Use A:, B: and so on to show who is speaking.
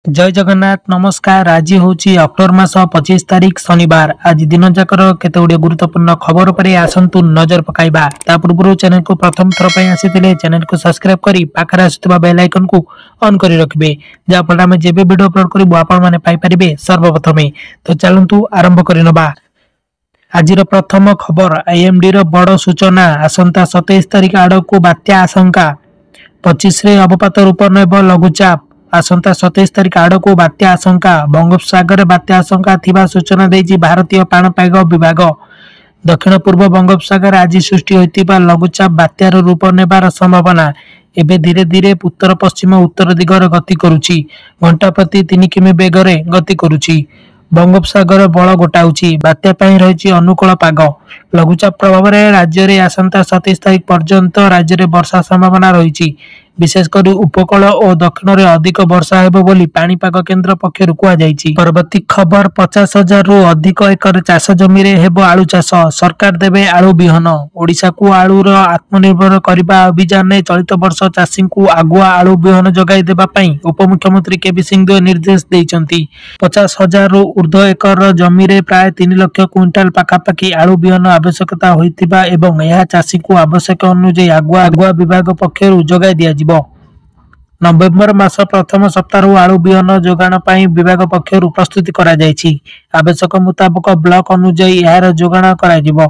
A: जय जगन्नाथ नमस्कार। आज हूँ अक्टोबर मास 25 तारिख शनिवार। आज दिन जाकर केतगुड़े गुरुत्वपूर्ण खबर पर आसतु नजर पकाइबा। ता पूर्व चैनल को प्रथम थर पर आसी चैनल को सब्सक्राइब करी पाखरे आसुवा बेल आइकन को ऑन करी रखिबे, जहाँ फल आम जेबे वीडियो अपलोड करिबो आपण माने पाई परिबे सर्वप्रथमे। तो चलंतु आरंभ करिनबा। आजिर प्रथम खबर आईएमडी रो बड़ सूचना। आसंता 27 तारिख आड़क बात्या आशंका। 25 रे अवपात रूप नेब लघुचाप। आसंता 27 तारिख आड़क बात्या आशंका। बंगोपसागर बात्या आशंका थिबा सूचना देइछि भारतीय पाणपाग विभाग। दक्षिण पूर्व बंगोपसागर आज सृष्टि होइतिबा लघुचाप बात्यार रूप नेबार संभावना। एबे धीरे धीरे उत्तर पश्चिम उत्तर दिगरे गति करुछि। घंटा प्रति 3 किमी बेगरे गति करुछि। बंगोपसागर बल गोटाउछि। बात्या पई रहिछि अनुकूल पाग। लघुचाप प्रभाव रे राज्य रे आसंता 27 तारिख पर्यंत राज्य रे वर्षा संभावना रहिछि। विशेषकर उपकूल और दक्षिण रे अधिक वर्षा हेबो बोली पाणीपाग केन्द्र पक्षरु कुआ जाइछि। परवर्ती खबर 50,000 रु अधिक एकर चाष जमी रे हेबो आलू चाष। सरकार देबे आलू बिहन। ओडिशा को आलू रो आत्मनिर्भर करबा अभियान ने चलित वर्ष चाषी को आगुआ आलू बिहन जगाई देबा पई उपमुख्यमंत्री केबी सिंहदेव निर्देश दैछंती। 50,000 रु ऊर्ध्व एकर जमी रे प्राय 3 लाख क्विंटाल पाखापाखि आलू बिहन आवश्यकता होइतिबा एवं यह चाषी को आवश्यक अनुसार आगुआ विभाग पक्षरु जगाई दिया जिवो। नवेम्बर मास प्रथम सप्ताह आलू बिहन जोगाण पाई विभाग पक्षरु प्रस्तुति करा जायछि। आवश्यक मुताबक ब्लॉक अनुसार यार जोगाण करा जिवो।